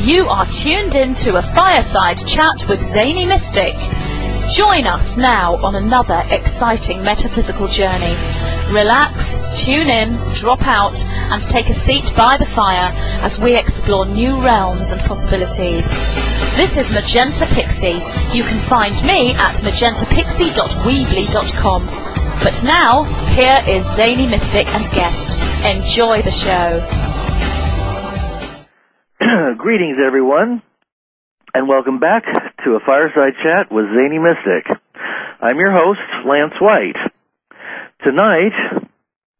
You are tuned in to a Fireside chat with Zany Mystic. Join us now on another exciting metaphysical journey. Relax, tune in, drop out, and take a seat by the fire as we explore new realms and possibilities. This is Magenta Pixie. You can find me at magentapixie.weebly.com. But now, here is Zany Mystic and guest. Enjoy the show. Greetings, everyone, and welcome back to a Fireside Chat with Zany Mystic. I'm your host, Lance White. Tonight,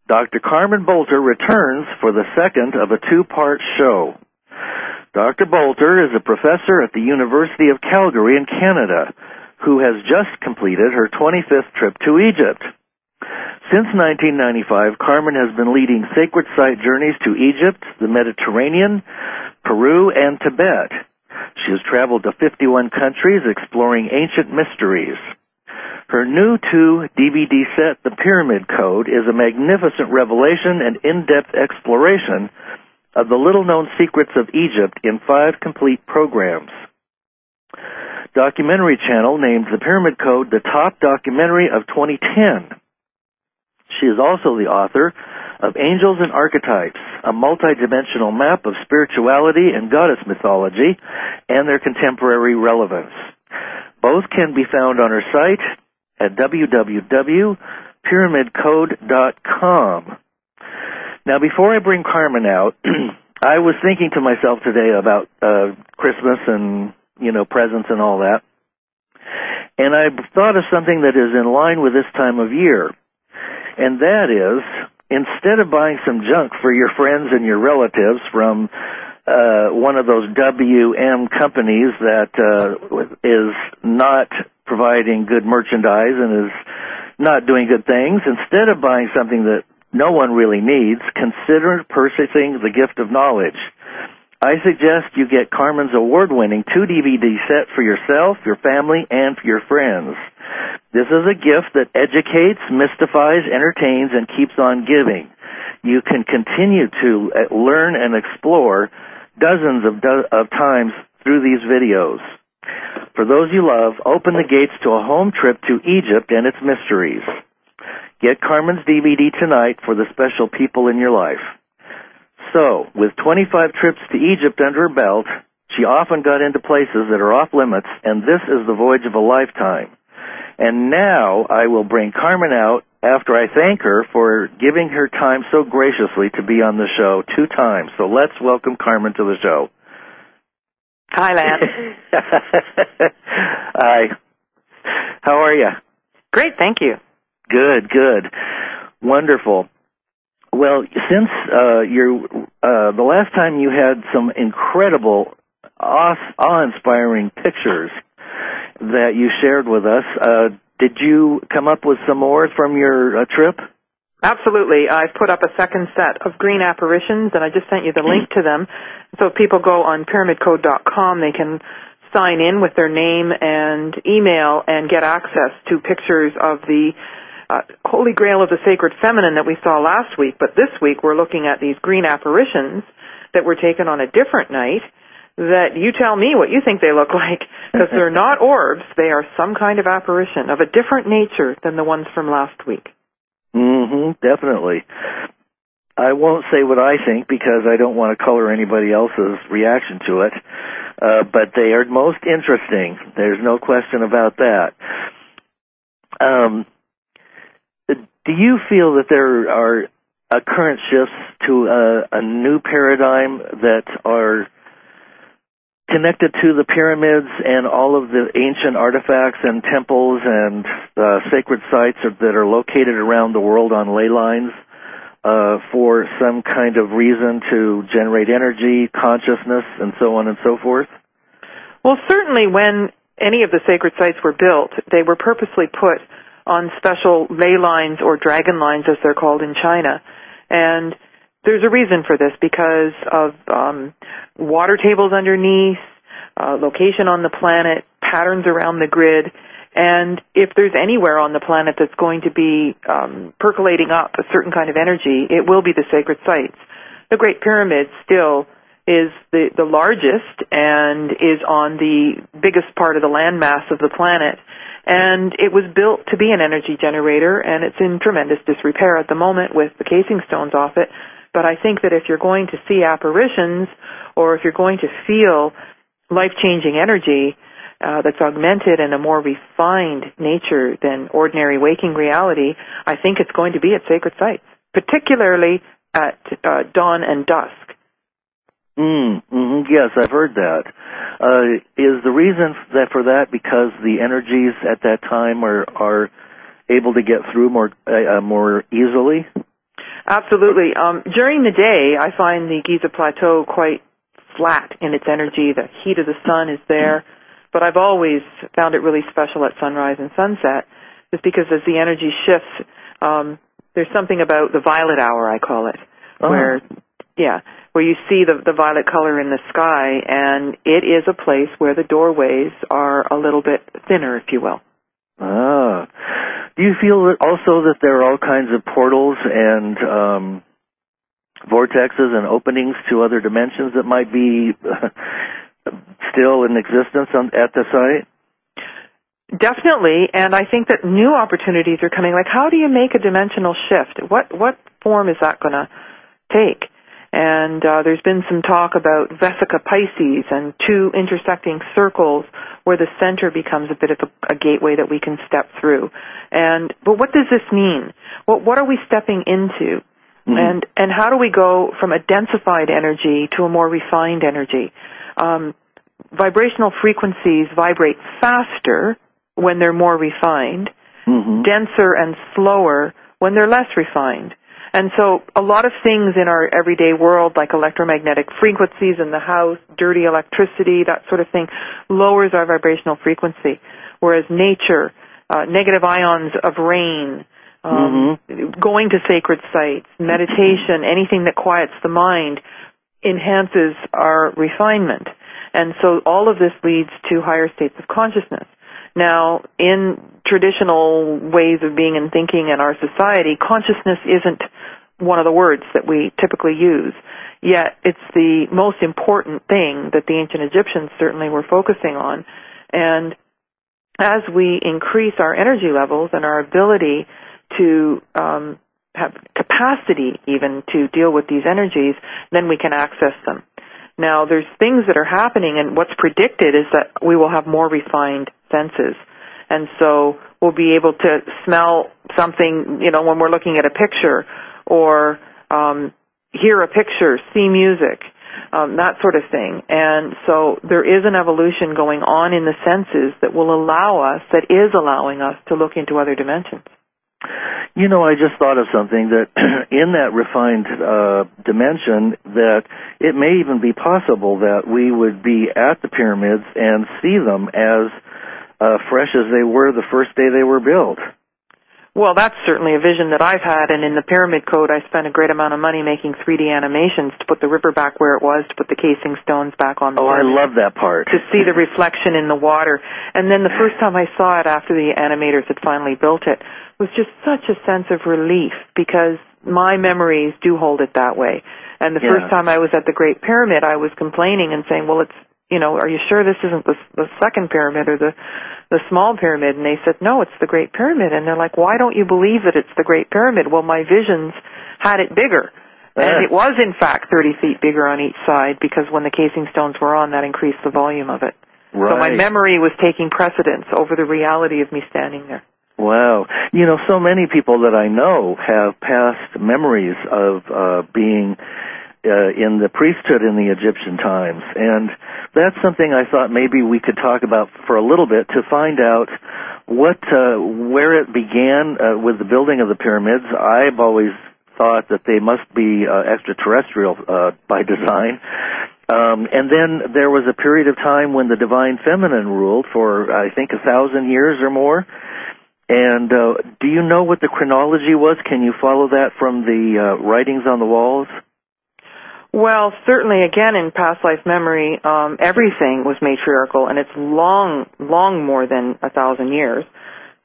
Dr. Carmen Boulter returns for the second of a two-part show. Dr. Boulter is a professor at the University of Calgary in Canada who has just completed her 25th trip to Egypt. Since 1995, Carmen has been leading sacred site journeys to Egypt, the Mediterranean, Peru, and Tibet. She has traveled to 51 countries exploring ancient mysteries. Her new 2-DVD set, The Pyramid Code, is a magnificent revelation and in-depth exploration of the little-known secrets of Egypt in 5 complete programs. Documentary Channel named The Pyramid Code the top documentary of 2010. She is also the author of Angels and Archetypes, a multidimensional map of spirituality and goddess mythology and their contemporary relevance. Both can be found on her site at www.pyramidcode.com. Now, before I bring Carmen out, I was thinking to myself today about Christmas and, presents and all that. And I thought of something that is in line with this time of year. And that is, instead of buying some junk for your friends and your relatives from one of those WM companies that is not providing good merchandise and is not doing good things, instead of buying something that no one really needs, consider purchasing the gift of knowledge. I suggest you get Carmen's award-winning 2-DVD set for yourself, your family, and for your friends. This is a gift that educates, mystifies, entertains, and keeps on giving. You can continue to learn and explore dozens of times through these videos. For those you love, open the gates to a home trip to Egypt and its mysteries. Get Carmen's DVD tonight for the special people in your life. So, with 25 trips to Egypt under her belt, she often got into places that are off limits, and this is the voyage of a lifetime. And now I will bring Carmen out after I thank her for giving her time so graciously to be on the show 2 times. So let's welcome Carmen to the show. Hi, Lance. Hi. How are you? Great, thank you. Good. Wonderful. Well, since the last time you had some incredible, awe-inspiring pictures that you shared with us, did you come up with some more from your trip? Absolutely. I've put up a second set of green apparitions, and I just sent you the link to them. So if people go on pyramidcode.com, they can sign in with their name and email and get access to pictures of the Holy Grail of the Sacred Feminine that we saw last week. But this week we're looking at these green apparitions that were taken on a different night that you tell me what you think they look like, because they're not orbs. They are some kind of apparition of a different nature than the ones from last week. Definitely. I won't say what I think because I don't want to color anybody else's reaction to it, but they are most interesting. There's no question about that. Do you feel that there are current shifts to a new paradigm that are connected to the pyramids and all of the ancient artifacts and temples and sacred sites that are located around the world on ley lines for some kind of reason to generate energy, consciousness, and so on and so forth? Well, certainly when any of the sacred sites were built, they were purposely put on special ley lines or dragon lines, as they're called in China. And there's a reason for this because of water tables underneath, location on the planet, patterns around the grid, and if there's anywhere on the planet that's going to be percolating up a certain kind of energy, it will be the sacred sites. The Great Pyramid still is the largest and is on the biggest part of the landmass of the planet. And it was built to be an energy generator, and it's in tremendous disrepair at the moment with the casing stones off it. But I think that if you're going to see apparitions, or if you're going to feel life-changing energy that's augmented in a more refined nature than ordinary waking reality, I think it's going to be at sacred sites, particularly at dawn and dusk. Yes, I've heard that. Is the reason for that because the energies at that time are able to get through more easily? Absolutely. During the day, I find the Giza Plateau quite flat in its energy. The heat of the sun is there. But I've always found it really special at sunrise and sunset, just because as the energy shifts, there's something about the violet hour, I call it, where you see the violet color in the sky, and it is a place where the doorways are a little bit thinner, if you will. Do you feel that also that there are all kinds of portals and vortexes and openings to other dimensions that might be still in existence at the site? Definitely, and I think that new opportunities are coming. Like, how do you make a dimensional shift? What form is that going to take? And there's been some talk about Vesica Pisces and two intersecting circles where the center becomes a bit of a gateway that we can step through. But what does this mean? What are we stepping into? Mm-hmm. And how do we go from a densified energy to a more refined energy? Vibrational frequencies vibrate faster when they're more refined, denser and slower when they're less refined. And so a lot of things in our everyday world, like electromagnetic frequencies in the house, dirty electricity, that sort of thing, lowers our vibrational frequency. Whereas nature, negative ions of rain, going to sacred sites, meditation, anything that quiets the mind, enhances our refinement. And so all of this leads to higher states of consciousness. Now, in traditional ways of being and thinking in our society, consciousness isn't one of the words that we typically use. Yet it's the most important thing that the ancient Egyptians certainly were focusing on. And as we increase our energy levels and our ability to have capacity even to deal with these energies, then we can access them. Now, there's things that are happening, and what's predicted is that we will have more refined senses. And so we'll be able to smell something, when we're looking at a picture, or hear a picture, see music, that sort of thing. And so there is an evolution going on in the senses that will that is allowing us to look into other dimensions. I just thought of something that in that refined dimension, that it may even be possible that we would be at the pyramids and see them as fresh as they were the first day they were built. Well, that's certainly a vision that I've had, and in the Pyramid Code, I spent a great amount of money making 3D animations to put the river back where it was, to put the casing stones back on the I love that part. To see the reflection in the water. And then the first time I saw it after the animators had finally built it was just such a sense of relief, because my memories do hold it that way. And the first time I was at the Great Pyramid, I was complaining and saying, well, it's, are you sure this isn't the second pyramid or the small pyramid? And they said, no, it's the Great Pyramid. And they're like, why don't you believe that it's the Great Pyramid? Well, my visions had it bigger. And it was, in fact, 30 feet bigger on each side, because when the casing stones were on, that increased the volume of it. Right. So my memory was taking precedence over the reality of me standing there. Wow. So many people that I know have past memories of being in the priesthood in the Egyptian times. And that's something I thought maybe we could talk about for a little bit, to find out where it began with the building of the pyramids. I've always thought that they must be extraterrestrial by design. And then there was a period of time when the divine feminine ruled for, I think, 1,000 years or more. And do you know what the chronology was? Can you follow that from the writings on the walls? Well, certainly, again, in past life memory, everything was matriarchal, and it's long more than 1,000 years.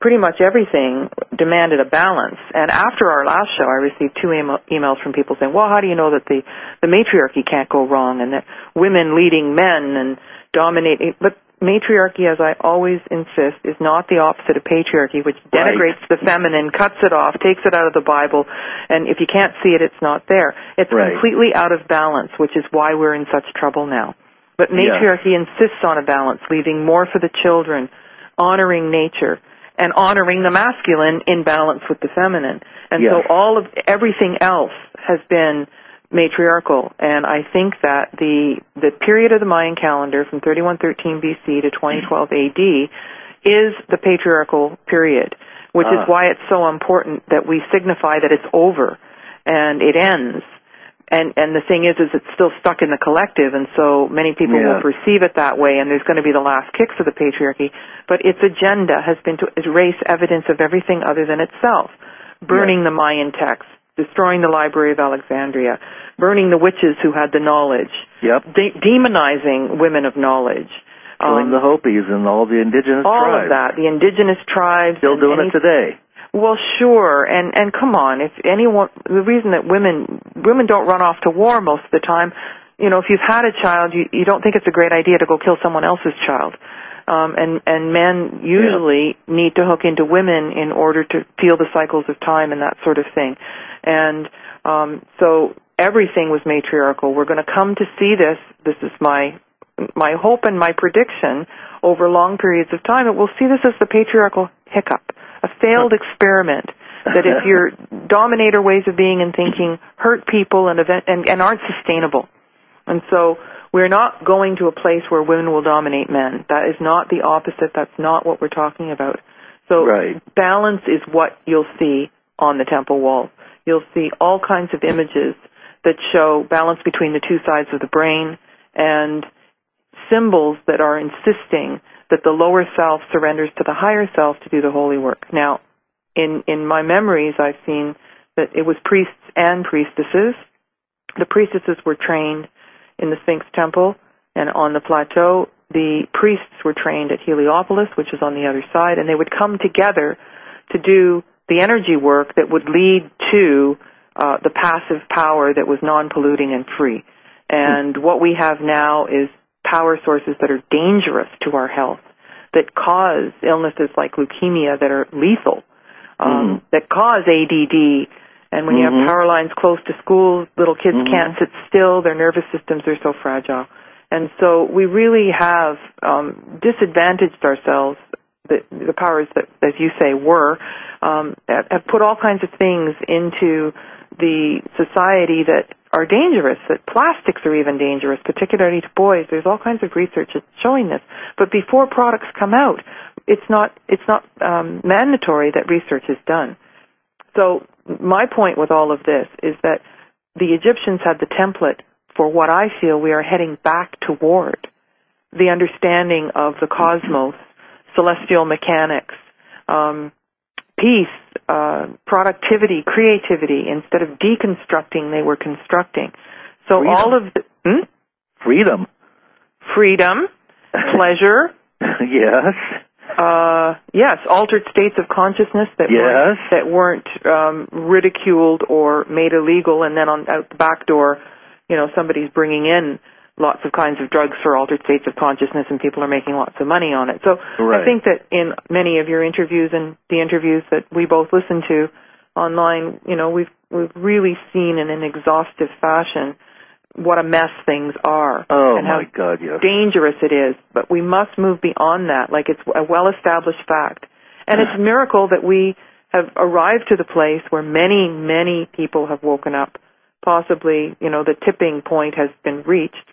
pretty much everything demanded a balance. And after our last show, I received 2 emails from people saying, well, how do you know that the matriarchy can't go wrong and that women leading men and dominating? But matriarchy, as I always insist, is not the opposite of patriarchy, which denigrates the feminine, cuts it off, takes it out of the Bible, and if you can't see it, it's not there. It's completely out of balance, which is why we're in such trouble now. But matriarchy insists on a balance, leaving more for the children, honoring nature, and honoring the masculine in balance with the feminine. And so everything else has been matriarchal, and I think that the period of the Mayan calendar from 3113 BC to 2012 AD is the patriarchal period, which is why it's so important that we signify that it's over and it ends. And the thing is it's still stuck in the collective, and so many people will perceive it that way, and there's going to be the last kicks of the patriarchy. But its agenda has been to erase evidence of everything other than itself, burning the Mayan texts, destroying the Library of Alexandria, burning the witches who had the knowledge, demonizing women of knowledge. Killing the Hopis and all the indigenous tribes. All of that, the indigenous tribes. Still doing it today. Well, sure, and come on, if anyone, the reason that women don't run off to war most of the time, you know, if you've had a child, you don't think it's a great idea to go kill someone else's child. And men usually need to hook into women in order to feel the cycles of time and that sort of thing. And so everything was matriarchal. We're going to come to see this. This is my hope and my prediction over long periods of time. And we'll see this as the patriarchal hiccup, a failed experiment. That if your dominator ways of being and thinking hurt people and aren't sustainable. And so we're not going to a place where women will dominate men. That is not the opposite. That's not what we're talking about. So balance is what you'll see on the temple walls. You'll see all kinds of images that show balance between the two sides of the brain and symbols that are insisting that the lower self surrenders to the higher self to do the holy work. Now, in my memories, I've seen that it was priests and priestesses. The priestesses were trained in the Sphinx Temple and on the plateau. The priests were trained at Heliopolis, which is on the other side, and they would come together to do the energy work that would lead to the passive power that was non-polluting and free. And what we have now is power sources that are dangerous to our health, that cause illnesses like leukemia that are lethal, that cause ADD. And when you have power lines close to schools, little kids can't sit still, their nervous systems are so fragile. And so we really have disadvantaged ourselves. The powers that, as you say, have put all kinds of things into the society that are dangerous, that plastics are even dangerous, particularly to boys. There's all kinds of research that's showing this. But before products come out, it's not mandatory that research is done. So my point with all of this is that the Egyptians had the template for what I feel we are heading back toward, the understanding of the cosmos, celestial mechanics, peace, productivity, creativity. Instead of deconstructing, they were constructing. So freedom. All of the... Freedom, pleasure. Yes. Yes, altered states of consciousness that weren't ridiculed or made illegal, and then out the back door, you know, somebody's bringing in lots of kinds of drugs for altered states of consciousness, and people are making lots of money on it. So I think that in many of your interviews and the interviews that we both listen to online, you know, we've really seen in an exhaustive fashion what a mess things are. Oh, and how my God, yes. dangerous it is. But we must move beyond that, like it's a well-established fact. And it's a miracle that we have arrived to the place where many, many people have woken up. Possibly, you know, the tipping point has been reached.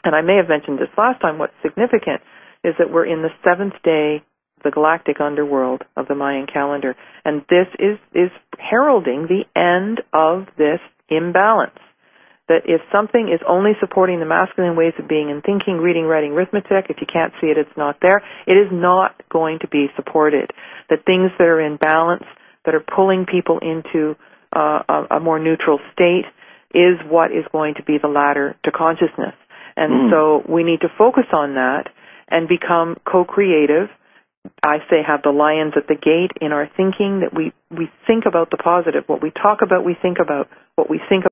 And I may have mentioned this last time. What's significant is that we're in the 7th day of the galactic underworld of the Mayan calendar. And this is heralding the end of this imbalance. That if something is only supporting the masculine ways of being and thinking, reading, writing, arithmetic, if you can't see it, it's not there. It is not going to be supported. That things that are in balance, that are pulling people into a more neutral state, is what is going to be the ladder to consciousness. And so we need to focus on that and become co-creative, I say have the lions at the gate in our thinking, that we think about the positive. What we talk about, we think about. What we think